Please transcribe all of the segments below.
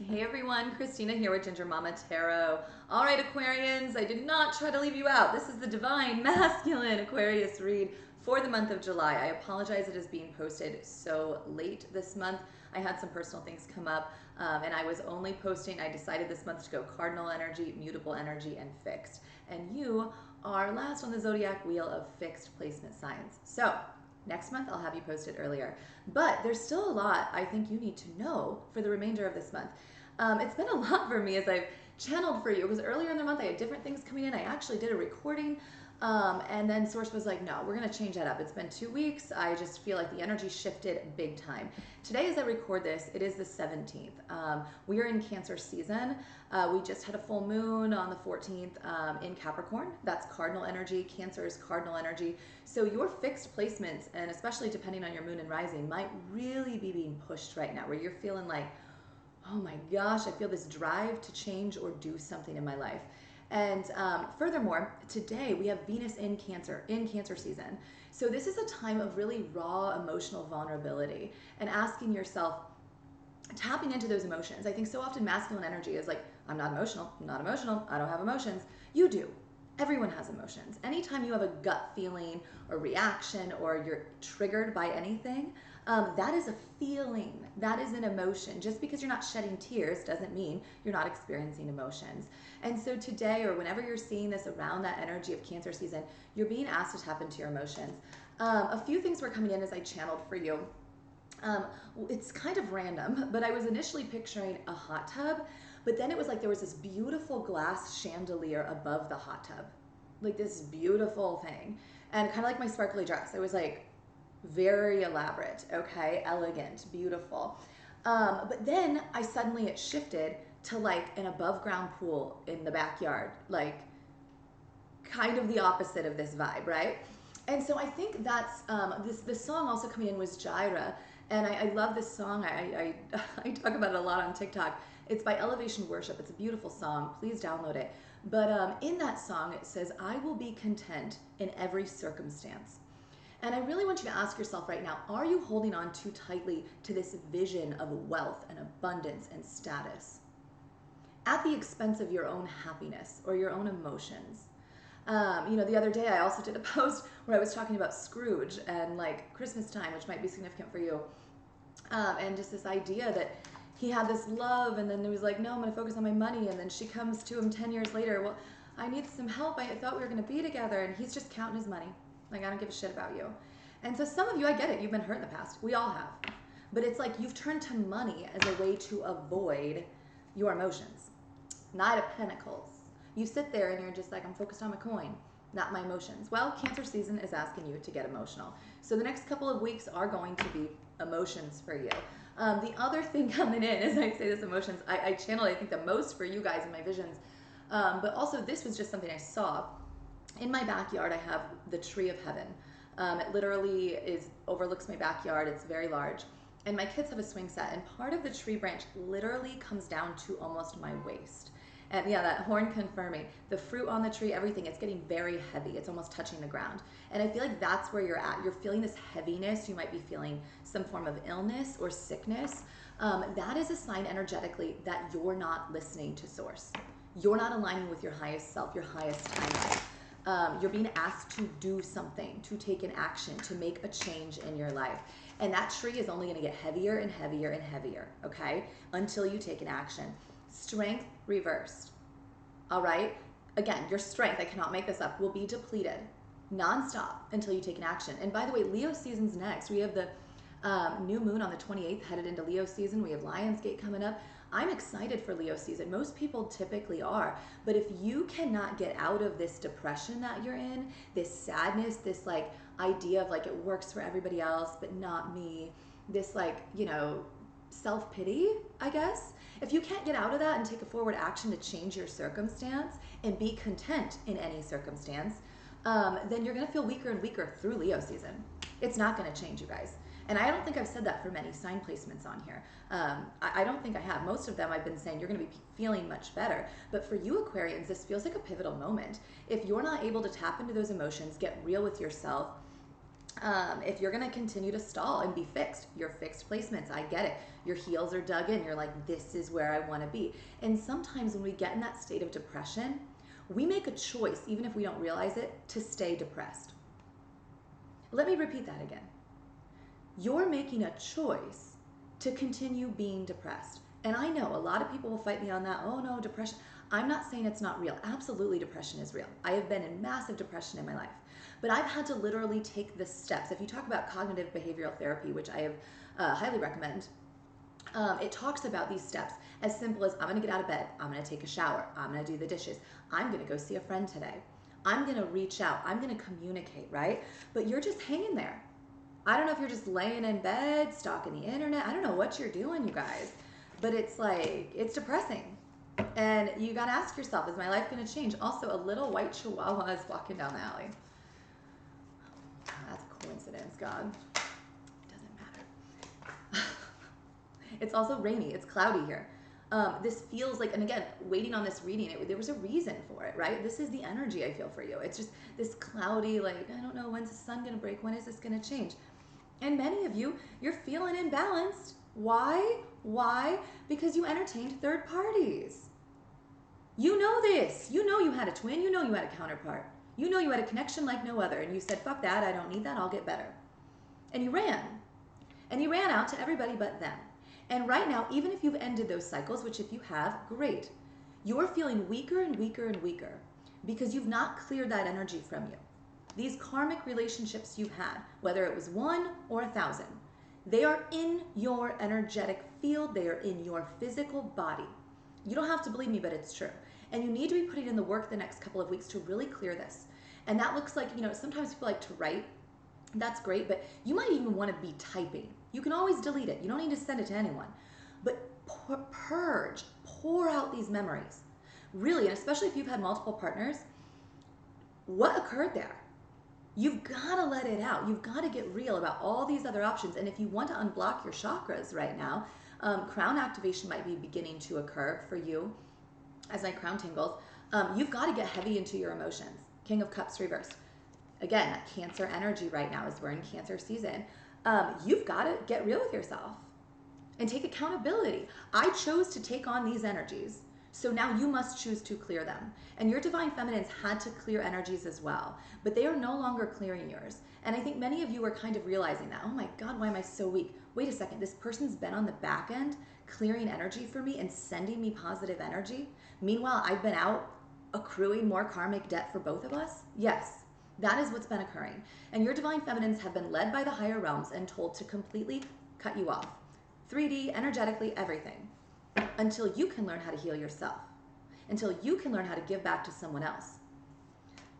Hey everyone, Christina here with Ginger Mama Tarot. All right, Aquarians, I did not try to leave you out. This is the Divine Masculine Aquarius read for the month of July. I apologize it is being posted so late this month. I had some personal things come up and I was only posting, I decided this month to go cardinal energy, mutable energy, and fixed. And you are last on the zodiac wheel of fixed placement signs. So next month I'll have you posted earlier. But there's still a lot I think you need to know for the remainder of this month. It's been a lot for me as I've channeled for you because earlier in the month I had different things coming in. I actually did a recording and then Source was like, no, we're going to change that up. It's been 2 weeks. I just feel like the energy shifted big time. Today as I record this, it is the 17th. We are in Cancer season. We just had a full moon on the 14th in Capricorn. That's cardinal energy. Cancer is cardinal energy. So your fixed placements, and especially depending on your moon and rising, might really be being pushed right now where you're feeling like, oh my gosh, I feel this drive to change or do something in my life. And furthermore, today we have Venus in Cancer season. So this is a time of really raw emotional vulnerability and asking yourself, tapping into those emotions. I think so often masculine energy is like, I'm not emotional, I don't have emotions. You do. Everyone has emotions. Anytime you have a gut feeling or reaction or you're triggered by anything, that is a feeling. That is an emotion. Just because you're not shedding tears doesn't mean you're not experiencing emotions. And so today, or whenever you're seeing this around that energy of Cancer season, you're being asked to tap into your emotions. A few things were coming in as I channeled for you. It's kind of random, but I was initially picturing a hot tub, but then it was like there was this beautiful glass chandelier above the hot tub, like this beautiful thing, and kind of like my sparkly dress. It was like very elaborate, okay, elegant, beautiful. But then it shifted to like an above ground pool in the backyard, like kind of the opposite of this vibe, right? And so I think that's this song also coming in was Gyra, and I love this song. I talk about it a lot on TikTok. It's by Elevation Worship. It's a beautiful song. Please download it. But in that song, it says, "I will be content in every circumstance." And I really want you to ask yourself right now, are you holding on too tightly to this vision of wealth and abundance and status at the expense of your own happiness or your own emotions? The other day I also did a post where I was talking about Scrooge and like Christmas time, which might be significant for you. And just this idea that he had this love and then he was like, no, I'm going to focus on my money. And then she comes to him 10 years later. Well, I need some help. I thought we were going to be together. And he's just counting his money. Like, I don't give a shit about you. And so some of you, I get it. You've been hurt in the past. We all have. But it's like you've turned to money as a way to avoid your emotions. Knight of Pentacles. You sit there and you're just like, I'm focused on my coin, not my emotions. Well, Cancer season is asking you to get emotional. So the next couple of weeks are going to be emotions for you. The other thing coming in, as I say this emotions, I channel, I think, the most for you guys in my visions. But also this was just something I saw. In my backyard, I have the tree of heaven. It literally overlooks my backyard. It's very large. And my kids have a swing set, and part of the tree branch literally comes down to almost my waist. And yeah, that horn confirming. The fruit on the tree, everything, it's getting very heavy. It's almost touching the ground. And I feel like that's where you're at. You're feeling this heaviness. You might be feeling some form of illness or sickness. That is a sign energetically that you're not listening to Source. You're not aligning with your highest self, your highest timeline. You're being asked to do something, to take an action, to make a change in your life. And that tree is only going to get heavier and heavier and heavier, okay, until you take an action. Strength reversed. All right? Again, your strength, I cannot make this up, will be depleted nonstop until you take an action. And by the way, Leo season's next. We have the new moon on the 28th headed into Leo season. We have Lionsgate coming up. I'm excited for Leo season. Most people typically are. But if you cannot get out of this depression that you're in, this sadness, this like idea of like it works for everybody else but not me, this like, self-pity, I guess. If you can't get out of that and take a forward action to change your circumstance and be content in any circumstance, then you're going to feel weaker and weaker through Leo season. It's not going to change, you guys. And I don't think I've said that for many sign placements on here. I don't think I have. Most of them I've been saying you're going to be feeling much better. But for you Aquarians, this feels like a pivotal moment. If you're not able to tap into those emotions, get real with yourself, If you're going to continue to stall and be fixed, your fixed placements, I get it. Your heels are dug in. You're like, this is where I want to be. And sometimes when we get in that state of depression, we make a choice, even if we don't realize it, to stay depressed. Let me repeat that again. You're making a choice to continue being depressed. And I know a lot of people will fight me on that. Oh no, depression. I'm not saying it's not real. Absolutely, depression is real. I have been in massive depression in my life. But I've had to literally take the steps. If you talk about cognitive behavioral therapy, which I have highly recommend, it talks about these steps as simple as I'm going to get out of bed, I'm going to take a shower, I'm going to do the dishes, I'm going to go see a friend today, I'm going to reach out, I'm going to communicate, right? But you're just hanging there. I don't know if you're just laying in bed, stalking the internet. I don't know what you're doing, you guys. But it's like, it's depressing. And you got to ask yourself, is my life going to change? Also, a little white chihuahua is walking down the alley. That's a coincidence, God. It doesn't matter. It's also rainy. It's cloudy here. This feels like, and again, waiting on this reading, there was a reason for it, right? This is the energy I feel for you. It's just this cloudy, like, I don't know, when's the sun going to break? When is this going to change? And many of you, you're feeling imbalanced. Why? Why? Because you entertained third parties. You know this. You know you had a twin. You know you had a counterpart. You know you had a connection like no other. And you said, fuck that. I don't need that. I'll get better. And you ran. And you ran out to everybody but them. And right now, even if you've ended those cycles, which if you have, great. You're feeling weaker and weaker and weaker because you've not cleared that energy from you. These karmic relationships you've had, whether it was 1 or 1,000, they are in your energetic field. They are in your physical body. You don't have to believe me, but it's true. And you need to be putting in the work the next couple of weeks to really clear this. And that looks like, sometimes people like to write. That's great, but you might even want to be typing. You can always delete it. You don't need to send it to anyone. But purge, pour out these memories. Really, and especially if you've had multiple partners, what occurred there? You've got to let it out. You've got to get real about all these other options. And if you want to unblock your chakras right now, crown activation might be beginning to occur for you as my crown tingles. You've got to get heavy into your emotions. King of Cups reversed. Again, that Cancer energy right now as we're in Cancer season. You've got to get real with yourself and take accountability. I chose to take on these energies. So now you must choose to clear them. And your divine feminines had to clear energies as well, but they are no longer clearing yours. And I think many of you are kind of realizing that, oh my God, why am I so weak? Wait a second, this person's been on the back end clearing energy for me and sending me positive energy. Meanwhile, I've been out accruing more karmic debt for both of us. Yes, that is what's been occurring. And your divine feminines have been led by the higher realms and told to completely cut you off. 3D, energetically, everything. Until you can learn how to heal yourself, until you can learn how to give back to someone else.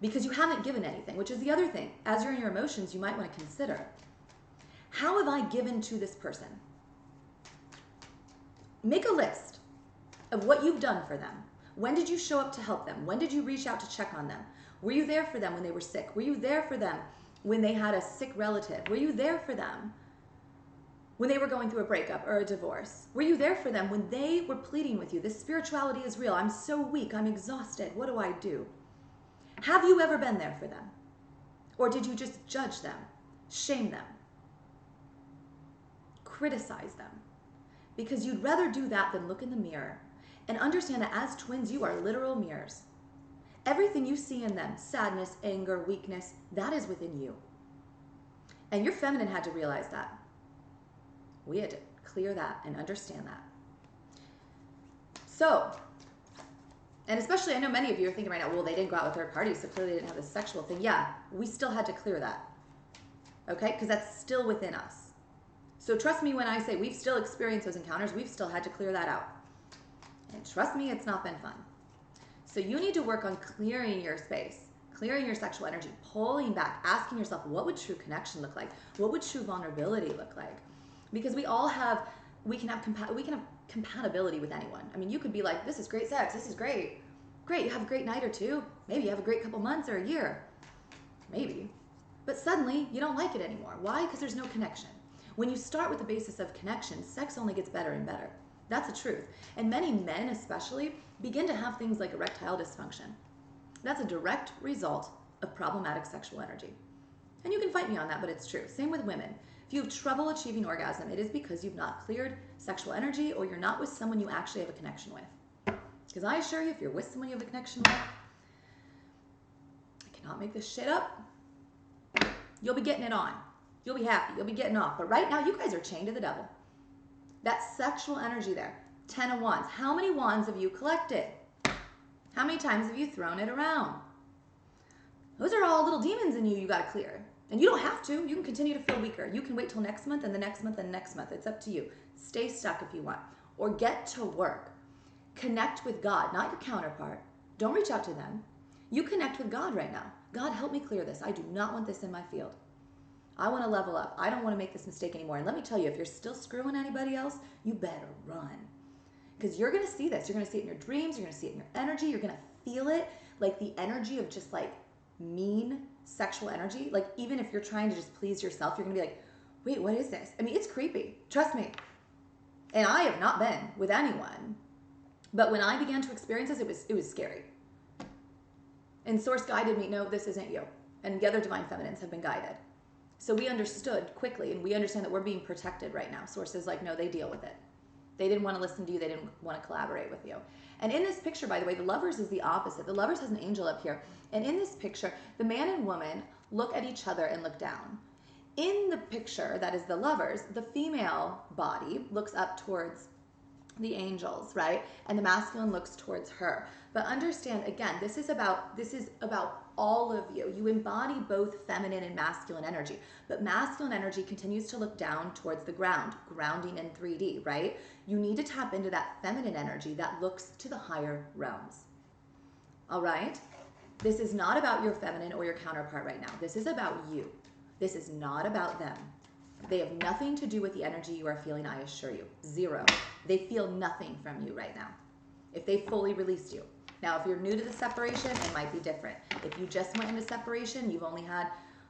Because you haven't given anything, which is the other thing. As you're in your emotions, you might want to consider, how have I given to this person? Make a list of what you've done for them. When did you show up to help them? When did you reach out to check on them? Were you there for them when they were sick? Were you there for them when they had a sick relative? Were you there for them when they were going through a breakup or a divorce? Were you there for them when they were pleading with you? This spirituality is real. I'm so weak. I'm exhausted. What do I do? Have you ever been there for them? Or did you just judge them, shame them, criticize them? Because you'd rather do that than look in the mirror and understand that as twins, you are literal mirrors. Everything you see in them, sadness, anger, weakness, that is within you. And your feminine had to realize that. We had to clear that and understand that. So, and especially I know many of you are thinking right now, well, they didn't go out with third parties, so clearly they didn't have this sexual thing. Yeah, we still had to clear that. Okay? Because that's still within us. So trust me when I say we've still experienced those encounters, we've still had to clear that out. And trust me, it's not been fun. So you need to work on clearing your space, clearing your sexual energy, pulling back, asking yourself, what would true connection look like? What would true vulnerability look like? Because we can have compatibility with anyone. I mean, you could be like, this is great sex, this is great. Great, you have a great night or two. Maybe you have a great couple months or a year. Maybe. But suddenly, you don't like it anymore. Why? Because there's no connection. When you start with the basis of connection, sex only gets better and better. That's the truth. And many men especially begin to have things like erectile dysfunction. That's a direct result of problematic sexual energy. And you can fight me on that, but it's true. Same with women. If you have trouble achieving orgasm, it is because you've not cleared sexual energy or you're not with someone you actually have a connection with. Because I assure you, if you're with someone you have a connection with, I cannot make this shit up, you'll be getting it on. You'll be happy. You'll be getting off. But right now, you guys are chained to the devil. That sexual energy there. 10 of Wands. How many wands have you collected? How many times have you thrown it around? Those are all little demons in you you got to clear. And you don't have to. You can continue to feel weaker. You can wait till next month and the next month and next month. It's up to you. Stay stuck if you want. Or get to work. Connect with God, not your counterpart. Don't reach out to them. You connect with God right now. God, help me clear this. I do not want this in my field. I want to level up. I don't want to make this mistake anymore. And let me tell you, if you're still screwing anybody else, you better run. Because you're going to see this. You're going to see it in your dreams. You're going to see it in your energy. You're going to feel it. Like the energy of just like mean sexual energy. Like even if you're trying to just please yourself, you're going to be like, wait, what is this? I mean, it's creepy. Trust me. And I have not been with anyone. But when I began to experience this, it was scary. And Source guided me, no, this isn't you. And the other divine feminines have been guided. So we understood quickly, and we understand that we're being protected right now. Source is like, no, they deal with it. They didn't want to listen to you. They didn't want to collaborate with you. And in this picture, by the way, the Lovers is the opposite. The Lovers has an angel up here. And in this picture, the man and woman look at each other and look down. In the picture, that is the Lovers, the female body looks up towards the angels, right? And the masculine looks towards her. But understand, again, this is about all of you. You embody both feminine and masculine energy. But masculine energy continues to look down towards the ground, grounding in 3D, right? You need to tap into that feminine energy that looks to the higher realms. All right? This is not about your feminine or your counterpart right now. This is about you. This is not about them. They have nothing to do with the energy you are feeling, I assure you. Zero. They feel nothing from you right now. If they fully released you. Now, if you're new to the separation, it might be different. If you just went into separation, you've only had,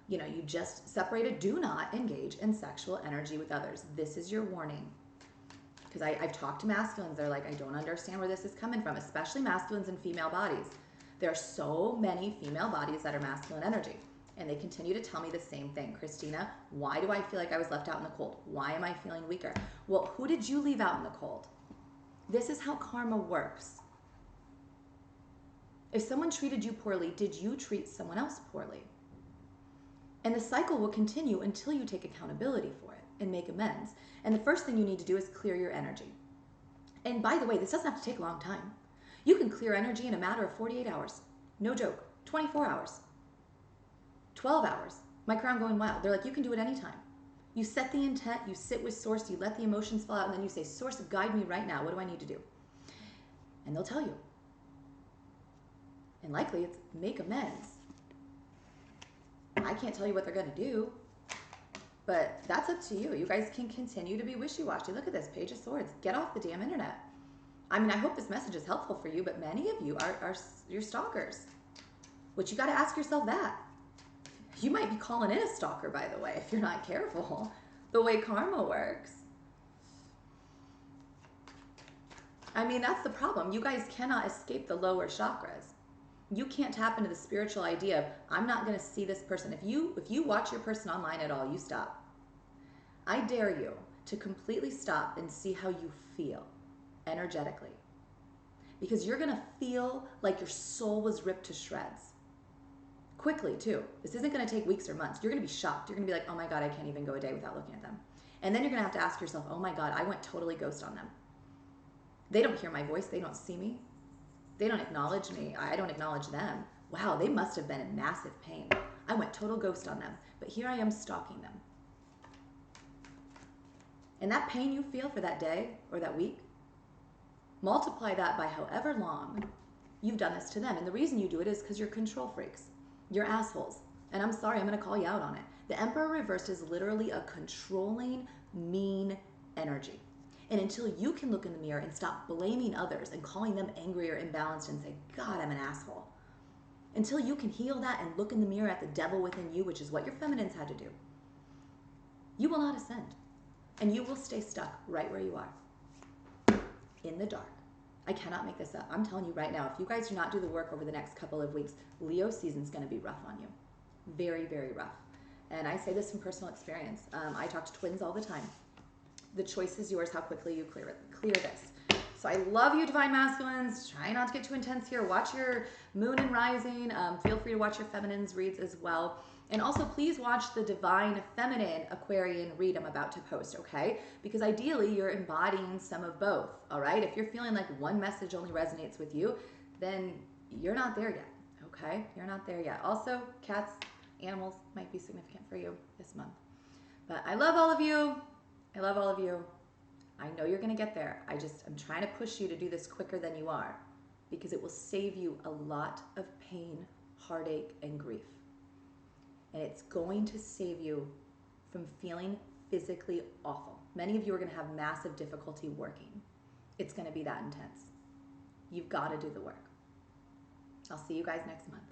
you just separated, do not engage in sexual energy with others. This is your warning. Because I've talked to masculines. They're like, I don't understand where this is coming from, especially masculines in female bodies. There are so many female bodies that are masculine energy. And they continue to tell me the same thing. Christina, why do I feel like I was left out in the cold? Why am I feeling weaker? Well, who did you leave out in the cold? This is how karma works. If someone treated you poorly, did you treat someone else poorly? And the cycle will continue until you take accountability for it and make amends. And the first thing you need to do is clear your energy. And by the way, this doesn't have to take a long time. You can clear energy in a matter of 48 hours. No joke. 24 hours. 12 hours. My crown going wild. They're like, you can do it anytime. You set the intent, you sit with Source, you let the emotions fall out, and then you say, Source, guide me right now. What do I need to do? And they'll tell you. And likely it's make amends. I can't tell you what they're going to do, but that's up to you. You guys can continue to be wishy-washy. Look at this, Page of Swords. Get off the damn internet. I mean, I hope this message is helpful for you, but many of you are your stalkers, which you got to ask yourself that. You might be calling in a stalker, by the way, if you're not careful, the way karma works. I mean, that's the problem. You guys cannot escape the lower chakras. You can't tap into the spiritual idea of, I'm not going to see this person. If you watch your person online at all, you stop. I dare you to completely stop and see how you feel energetically. Because you're going to feel like your soul was ripped to shreds. Quickly, too. This isn't going to take weeks or months. You're going to be shocked. You're going to be like, oh my God, I can't even go a day without looking at them. And then you're going to have to ask yourself, oh my God, I went totally ghost on them. They don't hear my voice. They don't see me. They don't acknowledge me. I don't acknowledge them. Wow, they must have been in massive pain. I went total ghost on them. But here I am stalking them. And that pain you feel for that day or that week, multiply that by however long you've done this to them. And the reason you do it is because you're control freaks. You're assholes. And I'm sorry, I'm going to call you out on it. The Emperor reversed is literally a controlling, mean energy. And until you can look in the mirror and stop blaming others and calling them angry or imbalanced and say, God, I'm an asshole. Until you can heal that and look in the mirror at the devil within you, which is what your feminines had to do, you will not ascend. And you will stay stuck right where you are. In the dark. I cannot make this up. I'm telling you right now, if you guys do not do the work over the next couple of weeks, Leo season's going to be rough on you. Very, very rough. And I say this from personal experience. I talk to twins all the time. The choice is yours how quickly you clear this. So I love you, Divine Masculines. Try not to get too intense here. Watch your moon and rising. Feel free to watch your feminines reads as well. And also, please watch the Divine Feminine Aquarian read I'm about to post, okay? Because ideally, you're embodying some of both, all right? If you're feeling like one message only resonates with you, then you're not there yet, okay? You're not there yet. Also, cats, animals might be significant for you this month. But I love all of you. I love all of you. I know you're going to get there. I'm trying to push you to do this quicker than you are because it will save you a lot of pain, heartache, and grief. And it's going to save you from feeling physically awful. Many of you are going to have massive difficulty working. It's going to be that intense. You've got to do the work. I'll see you guys next month.